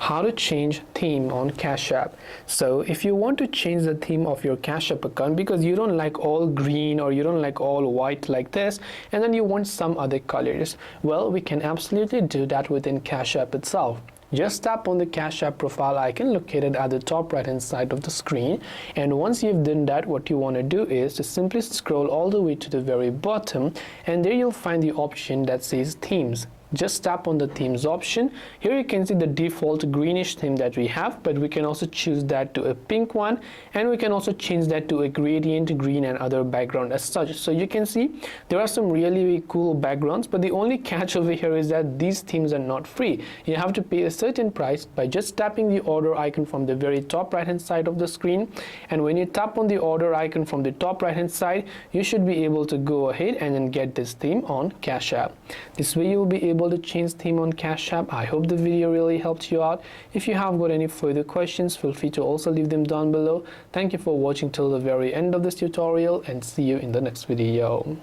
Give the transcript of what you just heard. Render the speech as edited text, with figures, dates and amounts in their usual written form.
How to change theme on Cash App. So if you want to change the theme of your Cash App account because you don't like all green or you don't like all white like this, and then you want some other colors, well, we can absolutely do that within Cash App itself. Just tap on the Cash App profile icon located at the top right hand side of the screen, and once you've done that, what you want to do is to simply scroll all the way to the very bottom, and there you'll find the option that says themes. Just tap on the themes option. Here you can see the default greenish theme that we have, but we can also choose that to a pink one, and we can also change that to a gradient green and other background as such. So you can see there are some really cool backgrounds, but the only catch over here is that these themes are not free. You have to pay a certain price by just tapping the order icon from the very top right hand side of the screen, and when you tap on the order icon from the top right hand side, you should be able to go ahead and then get this theme on Cash App. This way you will be able to change theme on Cash App. I hope the video really helped you out. If you have got any further questions, feel free to also leave them down below. Thank you for watching till the very end of this tutorial, and see you in the next video.